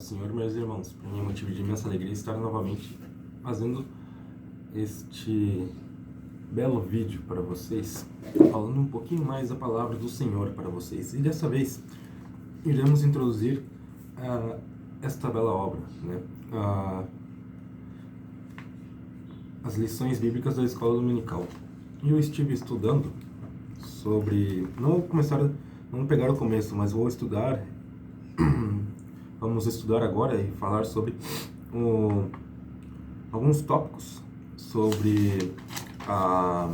Senhor, meus irmãos, para mim é motivo de imensa alegria estar novamente fazendo este belo vídeo para vocês, falando um pouquinho mais da palavra do Senhor para vocês. E dessa vez iremos introduzir esta bela obra, né? As lições bíblicas da escola dominical. E eu estive estudando sobre, não vou pegar o começo, mas vou estudar. Vamos estudar agora e falar sobre alguns tópicos sobre a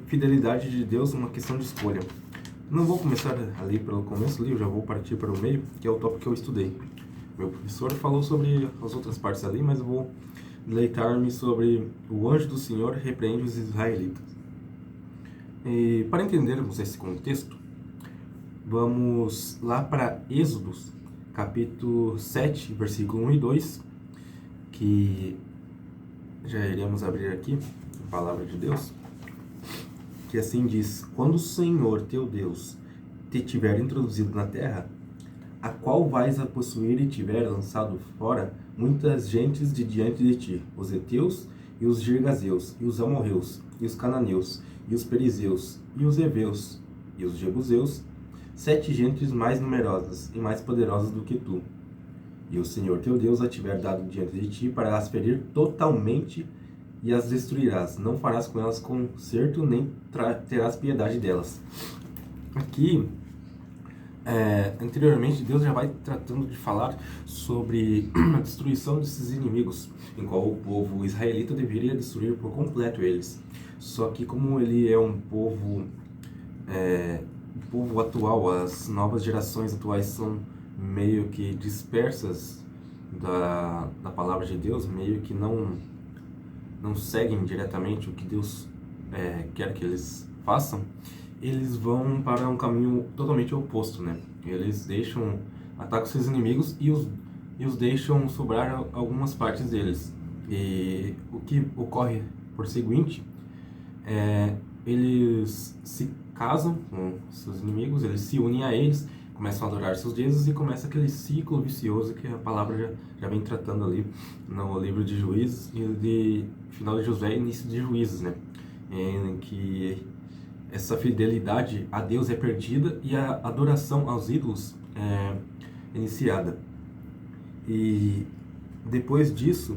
fidelidade de Deus, uma questão de escolha. Não vou começar ali pelo começo, ali eu já vou partir para o meio, que é o tópico que eu estudei. Meu professor falou sobre as outras partes ali, mas eu vou deleitar-me sobre o anjo do Senhor repreende os israelitas. E para entendermos esse contexto, vamos lá para Êxodos, capítulo 7, versículo 1 e 2, que já iremos abrir aqui, a palavra de Deus, que assim diz: quando o Senhor teu Deus te tiver introduzido na terra, a qual vais a possuir e tiver lançado fora muitas gentes de diante de ti, os heteus e os girgazeus, e os amorreus, e os cananeus, e os perizeus, e os heveus, e os jebuseus, 7 gentes mais numerosas e mais poderosas do que tu. E o Senhor teu Deus a tiver dado diante de ti para as ferir totalmente e as destruirás. Não farás com elas conserto, nem terás piedade delas. Aqui, anteriormente, Deus já vai tratando de falar sobre a destruição desses inimigos, em qual o povo israelita deveria destruir por completo eles. Só que como ele é um povo... o povo atual, as novas gerações atuais são meio que dispersas da palavra de Deus, meio que não seguem diretamente o que Deus quer que eles façam, eles vão para um caminho totalmente oposto, né? Eles atacam seus inimigos e os deixam sobrar algumas partes deles. E o que ocorre por seguinte eles se casam com seus inimigos, eles se unem a eles, começam a adorar seus deuses e começa aquele ciclo vicioso que a palavra já vem tratando ali no livro de Juízes e de final de Josué e início de Juízes, né? Em que essa fidelidade a Deus é perdida e a adoração aos ídolos é iniciada. E depois disso,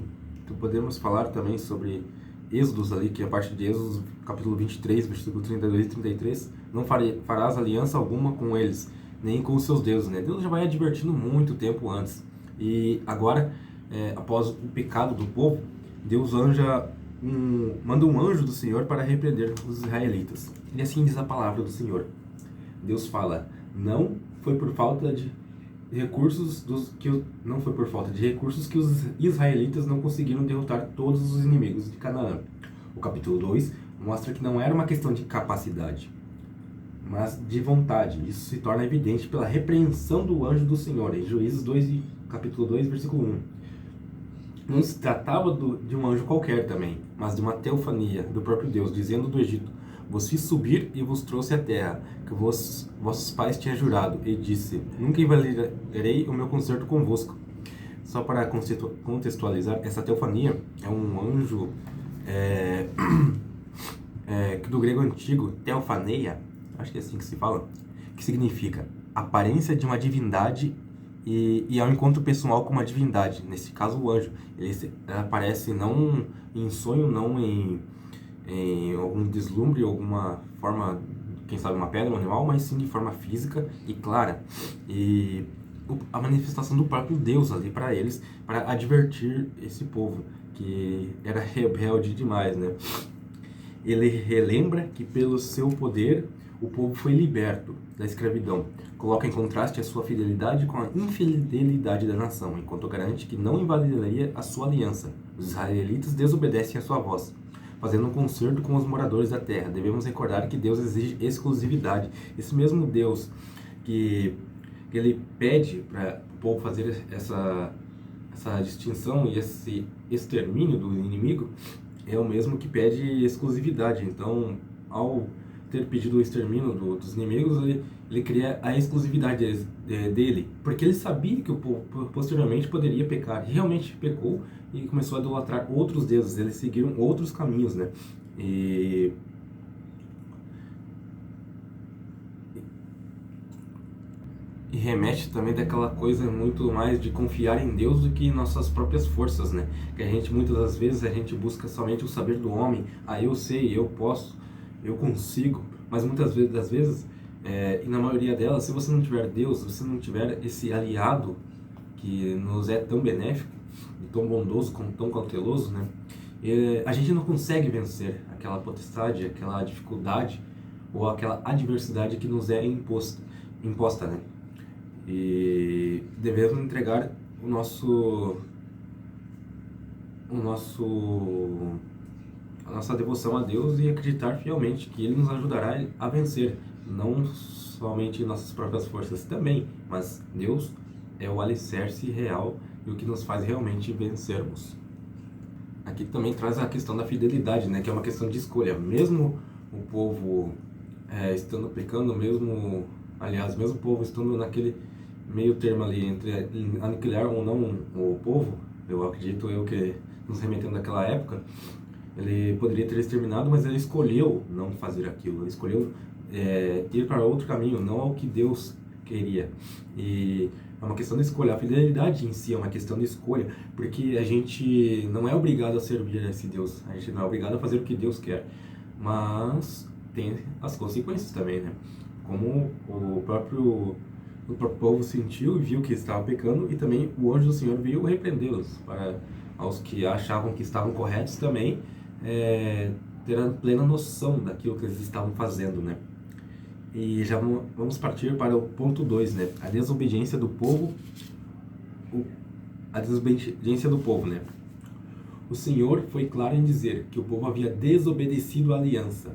podemos falar também sobre Êxodos ali, que é a parte de Êxodos, capítulo 23, versículo 32 e 33, não farás aliança alguma com eles, nem com os seus deuses, né? Deus já vai advertindo muito tempo antes. E agora, após o pecado do povo, Deus manda um anjo do Senhor para repreender os israelitas. E assim diz a palavra do Senhor. Deus fala: não foi por falta de recursos que os israelitas não conseguiram derrotar todos os inimigos de Canaã. O capítulo 2 mostra que não era uma questão de capacidade, mas de vontade. Isso se torna evidente pela repreensão do anjo do Senhor, em Juízes 2, capítulo 2, versículo 1. Não se tratava de um anjo qualquer também, mas de uma teofania do próprio Deus, dizendo do Egito: vos fiz subir e vos trouxe à terra, que vossos pais tinham jurado, e disse: nunca invalidarei o meu concerto convosco. Só para contextualizar, essa teofania é um anjo do grego antigo, teofaneia, acho que é assim que se fala, que significa aparência de uma divindade e ao encontro pessoal com uma divindade, nesse caso o anjo. Ele aparece não em sonho, não em algum deslumbre, alguma forma, quem sabe uma pedra, um animal, mas sim de forma física e clara. E a manifestação do próprio Deus ali para eles, para advertir esse povo, que era rebelde demais, né? Ele relembra que pelo seu poder o povo foi liberto da escravidão. Coloca em contraste a sua fidelidade com a infidelidade da nação, enquanto garante que não invalidaria a sua aliança. Os israelitas desobedecem a sua voz, fazendo um concerto com os moradores da terra. Devemos recordar que Deus exige exclusividade. Esse mesmo Deus que ele pede para o povo fazer essa distinção e esse extermínio do inimigo, é o mesmo que pede exclusividade. Então, ao ter pedido o extermínio dos inimigos, ele queria a exclusividade dele, porque ele sabia que o povo posteriormente poderia pecar, e realmente pecou e começou a idolatrar outros deuses, eles seguiram outros caminhos, né? E remete também daquela coisa muito mais de confiar em Deus do que em nossas próprias forças, né? Que a gente, muitas das vezes, a gente busca somente o saber do homem. Ah, eu sei, eu posso, eu consigo. Mas muitas vezes, e na maioria delas, se você não tiver Deus, se você não tiver esse aliado que nos é tão benéfico, e tão bondoso, como tão cauteloso, né? A gente não consegue vencer aquela potestade, aquela dificuldade ou aquela adversidade que nos é imposta, né? E devemos entregar o nosso a nossa devoção a Deus e acreditar fielmente que Ele nos ajudará a vencer, não somente nossas próprias forças também, mas Deus é o alicerce real e o que nos faz realmente vencermos. Aqui também traz a questão da fidelidade, né, que é uma questão de escolha. Mesmo o povo estando pecando, mesmo o povo estando naquele meio termo ali entre aniquilar ou não o povo, eu acredito que nos remetendo àquela época, ele poderia ter exterminado, mas ele escolheu não fazer aquilo, ele escolheu ir para outro caminho, não ao que Deus queria. E é uma questão de escolha, a fidelidade em si é uma questão de escolha, porque a gente não é obrigado a servir a esse Deus, a gente não é obrigado a fazer o que Deus quer, mas tem as consequências também, né? Como o próprio povo sentiu e viu que estava pecando, e também o anjo do Senhor veio repreendê-los, para aos que achavam que estavam corretos também ter a plena noção daquilo que eles estavam fazendo, né? E já vamos partir para o ponto 2, né? A desobediência do povo, né? O Senhor foi claro em dizer que o povo havia desobedecido a aliança.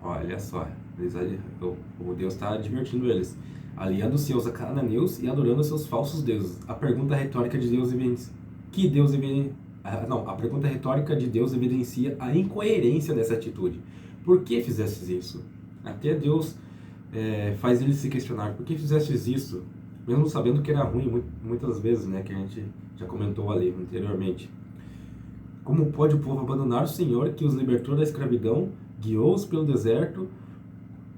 Olha só, o Deus está advertindo eles, aliando-se aos cananeus e adorando seus falsos deuses. A pergunta retórica de Deus a pergunta retórica de Deus evidencia a incoerência dessa atitude. Por que fizestes isso? Até Deus faz eles se questionar: por que fizestes isso? Mesmo sabendo que era ruim, muitas vezes, né, que a gente já comentou ali anteriormente. Como pode o povo abandonar o Senhor que os libertou da escravidão, guiou-os pelo deserto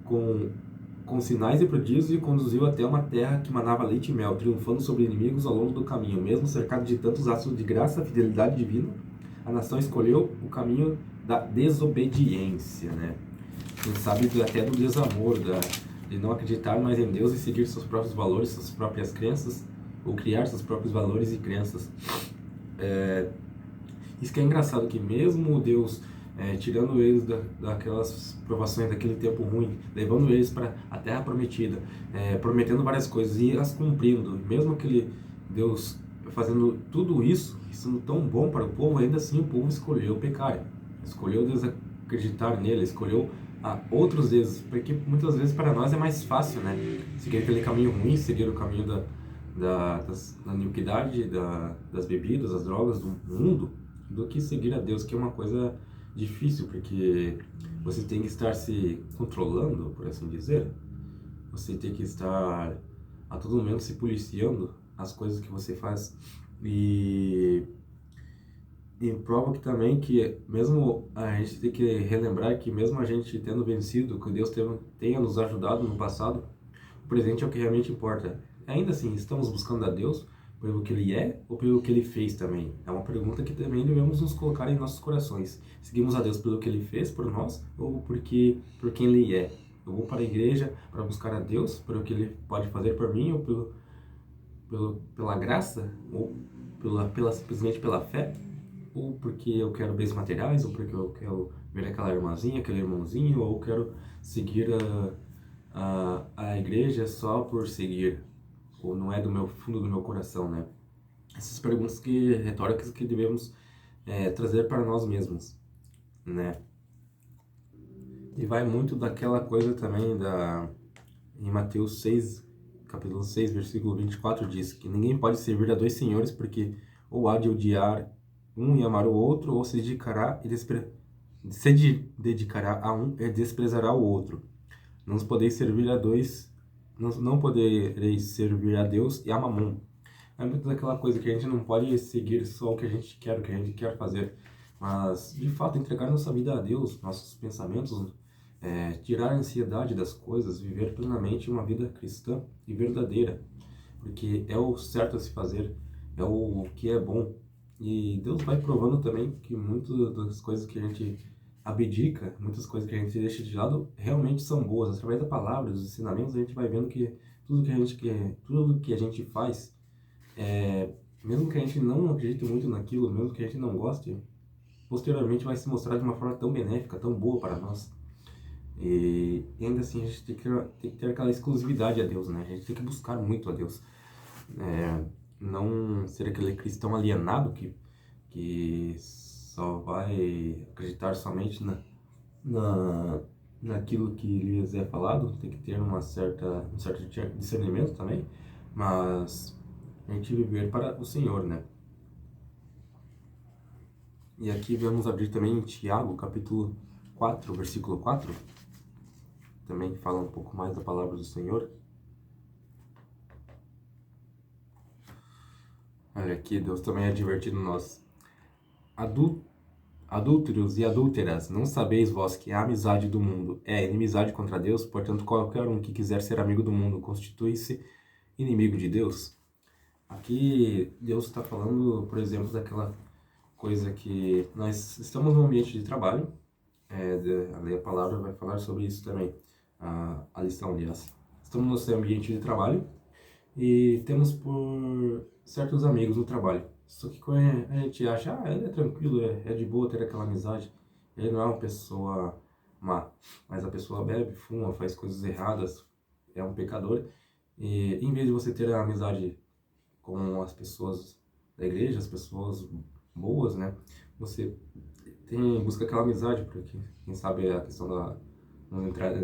com sinais e prodígios e conduziu até uma terra que manava leite e mel, triunfando sobre inimigos ao longo do caminho? Mesmo cercado de tantos atos de graça, fidelidade divina, a nação escolheu o caminho da desobediência, né? A gente sabe até do desamor, de não acreditar mais em Deus e seguir seus próprios valores, suas próprias crenças, ou criar seus próprios valores e crenças. Isso que é engraçado, que mesmo Deus tirando eles daquelas provações, daquele tempo ruim, levando eles para a terra prometida, prometendo várias coisas e as cumprindo, mesmo aquele Deus fazendo tudo isso, sendo tão bom para o povo, ainda assim o povo escolheu pecar, escolheu desacreditar nele, escolheu outros deuses, porque muitas vezes para nós é mais fácil, né, seguir aquele caminho ruim, seguir o caminho da iniquidade, das bebidas, das drogas, do mundo, do que seguir a Deus, que é uma coisa difícil, porque você tem que estar se controlando, por assim dizer. Você tem que estar a todo momento se policiando as coisas que você faz. E prova que também que mesmo a gente tem que relembrar que mesmo a gente tendo vencido, que Deus tenha nos ajudado no passado, o presente é o que realmente importa. Ainda assim, estamos buscando a Deus pelo que Ele é ou pelo que Ele fez também? É uma pergunta que também devemos nos colocar em nossos corações. Seguimos a Deus pelo que Ele fez por nós ou por quem Ele é? Eu vou para a igreja para buscar a Deus pelo que Ele pode fazer por mim ou pela graça ou simplesmente pela fé? Ou porque eu quero bens materiais, ou porque eu quero ver aquela irmãzinha, aquele irmãozinho, ou eu quero seguir a igreja só por seguir, ou não é do meu fundo do meu coração, né? Essas perguntas retóricas que devemos trazer para nós mesmos, né? E vai muito daquela coisa também em Mateus 6, capítulo 6, versículo 24, diz que ninguém pode servir a dois senhores, porque ou há de odiar um e amar o outro, ou se dedicará e dedicará a um e desprezará o outro. Não podeis servir a dois, não podereis servir a Deus e a Mamon. É muito daquela coisa que a gente não pode seguir só o que a gente quer, o que a gente quer fazer, mas de fato entregar nossa vida a Deus, nossos pensamentos, tirar a ansiedade das coisas, viver plenamente uma vida cristã e verdadeira, porque é o certo a se fazer, é o que é bom. E Deus vai provando também que muitas das coisas que a gente abdica, muitas coisas que a gente deixa de lado, realmente são boas. Através da palavra, dos ensinamentos, a gente vai vendo que tudo que a gente quer, tudo que a gente faz, mesmo que a gente não acredite muito naquilo, mesmo que a gente não goste, posteriormente vai se mostrar de uma forma tão benéfica, tão boa para nós. E ainda assim a gente tem que ter aquela exclusividade a Deus, né? A gente tem que buscar muito a Deus. Não ser aquele cristão alienado que só vai acreditar somente na, naquilo que lhes é falado. Tem que ter um certo discernimento também, mas a gente viver para o Senhor, né? E aqui vamos abrir também em Tiago, capítulo 4, versículo 4, também fala um pouco mais da palavra do Senhor. Olha aqui, Deus também é advertindo nós. Adúlteros e adúlteras, não sabeis vós que a amizade do mundo é inimizade contra Deus? Portanto, qualquer um que quiser ser amigo do mundo constitui-se inimigo de Deus. Aqui, Deus está falando, por exemplo, daquela coisa que nós estamos no ambiente de trabalho. A palavra vai falar sobre isso também, a lição, aliás. Estamos no nosso ambiente de trabalho e temos por certos amigos no trabalho. Só que quando a gente acha, ele é tranquilo, é de boa ter aquela amizade, ele não é uma pessoa má, mas a pessoa bebe, fuma, faz coisas erradas, é um pecador. E em vez de você ter a amizade com as pessoas da igreja, as pessoas boas, né? Você busca aquela amizade, porque quem sabe a questão da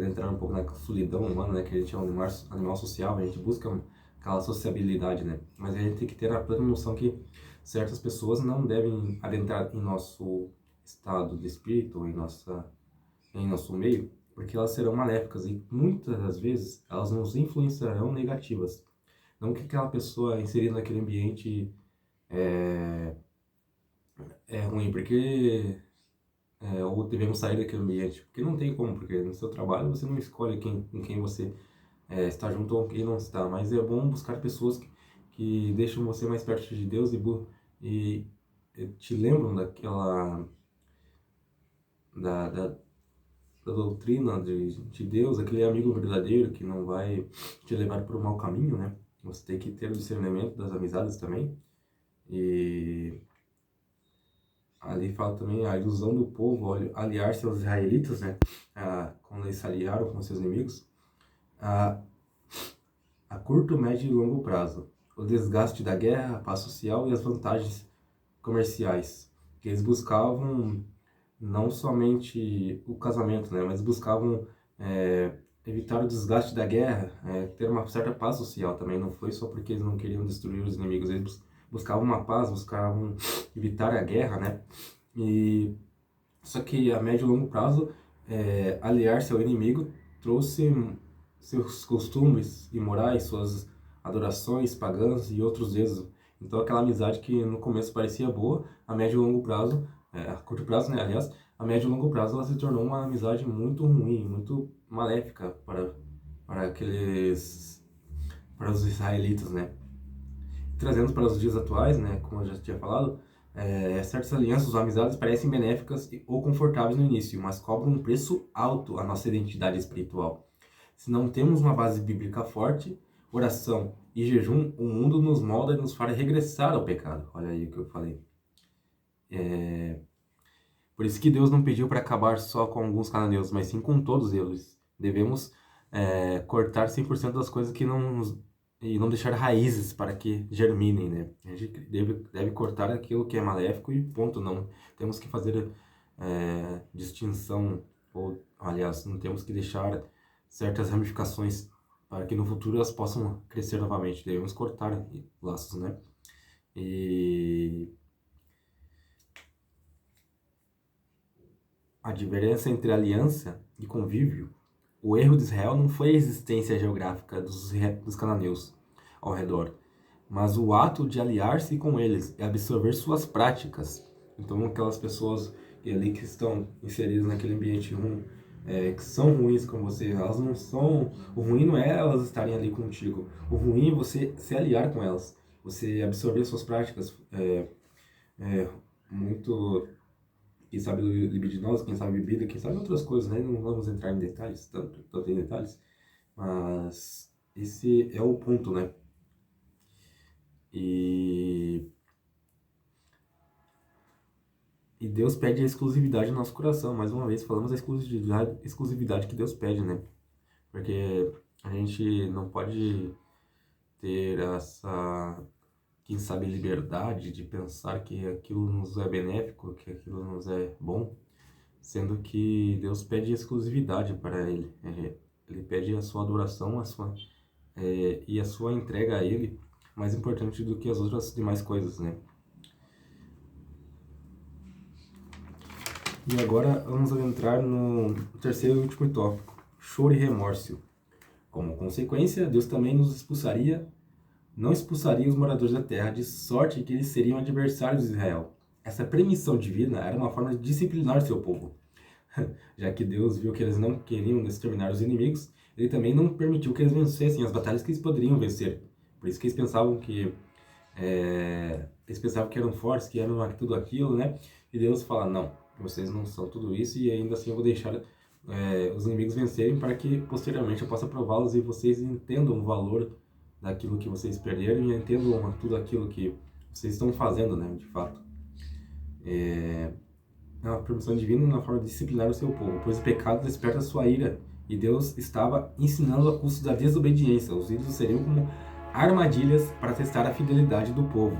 entrar um pouco na solidão humana, né? Que a gente é um animal social, a gente busca aquela sociabilidade, né? Mas a gente tem que ter a plena noção que certas pessoas não devem adentrar em nosso estado de espírito, em nosso meio, porque elas serão maléficas e muitas das vezes elas nos influenciarão negativas. Não que aquela pessoa inserida naquele ambiente é, é ruim, porque ou devemos sair daquele ambiente, porque não tem como, porque no seu trabalho você não escolhe com quem você está junto ou quem não está, mas é bom buscar pessoas que deixam você mais perto de Deus e te lembram da, da, da doutrina de Deus, aquele amigo verdadeiro que não vai te levar para o mau caminho, né? Você tem que ter o discernimento das amizades também. E ali fala também a ilusão do povo aliar-se aos israelitas, né? Quando eles se aliaram com seus inimigos. A curto, médio e longo prazo. O desgaste da guerra, a paz social e as vantagens comerciais. Que eles buscavam não somente o casamento, né? Mas buscavam evitar o desgaste da guerra, ter uma certa paz social também. Não foi só porque eles não queriam destruir os inimigos, eles buscavam uma paz, buscavam evitar a guerra, né? E só que a médio e longo prazo, aliar-se ao inimigo trouxe seus costumes imorais, suas adorações pagãs e outros deuses. Então aquela amizade que no começo parecia boa, a médio e longo prazo, a curto prazo, né, aliás, a médio e longo prazo ela se tornou uma amizade muito ruim, muito maléfica para para os israelitas, né? Trazendo para os dias atuais, né, como eu já tinha falado, certas alianças ou amizades parecem benéficas ou confortáveis no início, mas cobram um preço alto à nossa identidade espiritual. Se não temos uma base bíblica forte, oração e jejum, o mundo nos molda e nos faz regressar ao pecado. Olha aí o que eu falei. Por isso que Deus não pediu para acabar só com alguns cananeus, mas sim com todos eles. Devemos cortar 100% das coisas que e não deixar raízes para que germinem, né? A gente deve cortar aquilo que é maléfico e ponto. Não temos que fazer distinção, ou aliás, não temos que deixar certas ramificações para que no futuro elas possam crescer novamente. Devemos cortar laços, né? E a diferença entre aliança e convívio, o erro de Israel não foi a existência geográfica dos cananeus ao redor, mas o ato de aliar-se com eles e absorver suas práticas. Então, aquelas pessoas ali que estão inseridas naquele ambiente ruim, que são ruins com você, elas não são... O ruim não é elas estarem ali contigo, o ruim é você se aliar com elas, você absorver suas práticas, muito, quem sabe libidinosa, quem sabe bebida, quem sabe outras coisas, né? Não vamos entrar em detalhes, tanto em detalhes, mas esse é o ponto, né? E Deus pede a exclusividade no nosso coração. Mais uma vez, falamos a exclusividade que Deus pede, né? Porque a gente não pode ter essa, quem sabe, liberdade de pensar que aquilo nos é benéfico, que aquilo nos é bom, sendo que Deus pede exclusividade para Ele. Ele pede a sua adoração, e a sua entrega a Ele, mais importante do que as outras demais coisas, né? E agora vamos adentrar no terceiro e último tópico, choro e remorso. Como consequência, Deus também não expulsaria os moradores da terra, de sorte que eles seriam adversários de Israel. Essa permissão divina era uma forma de disciplinar seu povo. Já que Deus viu que eles não queriam exterminar os inimigos, Ele também não permitiu que eles vencessem as batalhas que eles poderiam vencer. Por isso que eles pensavam que eram fortes, que eram tudo aquilo, né? E Deus fala, não, vocês não são tudo isso, e ainda assim eu vou deixar os inimigos vencerem para que posteriormente eu possa prová-los e vocês entendam o valor daquilo que vocês perderam e entendam tudo aquilo que vocês estão fazendo, né, de fato. É uma permissão divina na forma de disciplinar o seu povo, pois o pecado desperta sua ira, e Deus estava ensinando a custo da desobediência. Os ídolos seriam como armadilhas para testar a fidelidade do povo.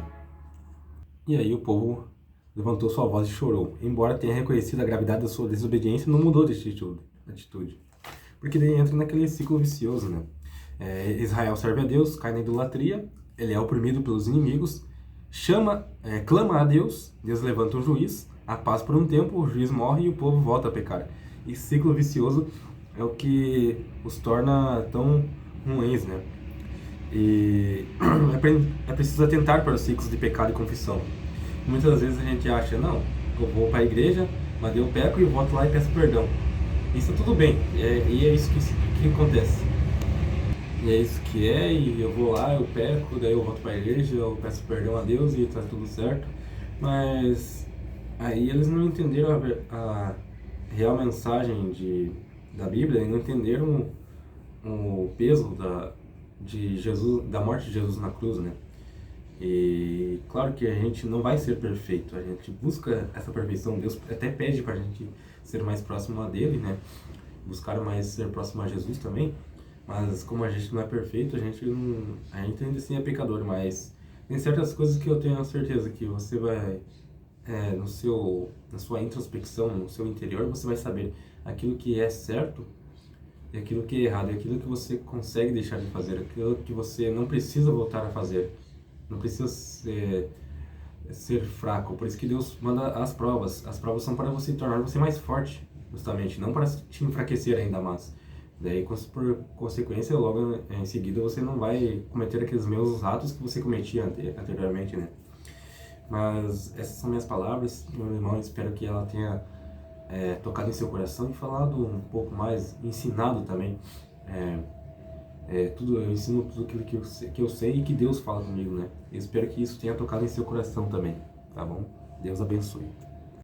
E aí o povo levantou sua voz e chorou. Embora tenha reconhecido a gravidade da sua desobediência, não mudou de atitude. Porque daí entra naquele ciclo vicioso, né? Israel serve a Deus, cai na idolatria, ele é oprimido pelos inimigos, clama a Deus, Deus levanta um juiz, a paz por um tempo, o juiz morre e o povo volta a pecar. E ciclo vicioso é o que os torna tão ruins, né? E é preciso atentar para os ciclos de pecado e confissão. Muitas vezes a gente acha, não, eu vou para a igreja, mas eu peco e volto lá e peço perdão. Isso tudo bem, e é isso que acontece. E é isso que é, e eu vou lá, eu peco, daí eu volto para a igreja, eu peço perdão a Deus e tá tudo certo. Mas aí eles não entenderam a real mensagem da Bíblia, e não entenderam o peso de Jesus, da morte de Jesus na cruz, né? E claro que a gente não vai ser perfeito, a gente busca essa perfeição, Deus até pede pra gente ser mais próximo a dele, né? Buscar mais ser próximo a Jesus também, mas como a gente não é perfeito, a gente ainda assim é pecador, mas tem certas coisas que eu tenho a certeza que você vai, na sua introspecção, no seu interior, você vai saber aquilo que é certo e aquilo que é errado, e aquilo que você consegue deixar de fazer, aquilo que você não precisa voltar a fazer. Não precisa ser fraco. Por isso que Deus manda as provas. As provas são para você tornar você mais forte, justamente, não para te enfraquecer ainda mais. Daí, por consequência, logo em seguida você não vai cometer aqueles mesmos atos que você cometia anteriormente, né? Mas essas são minhas palavras, meu irmão. Espero que ela tenha tocado em seu coração e falado um pouco mais, ensinado também. Eu ensino tudo aquilo que eu sei e que Deus fala comigo, né? Eu espero que isso tenha tocado em seu coração também, tá bom? Deus abençoe.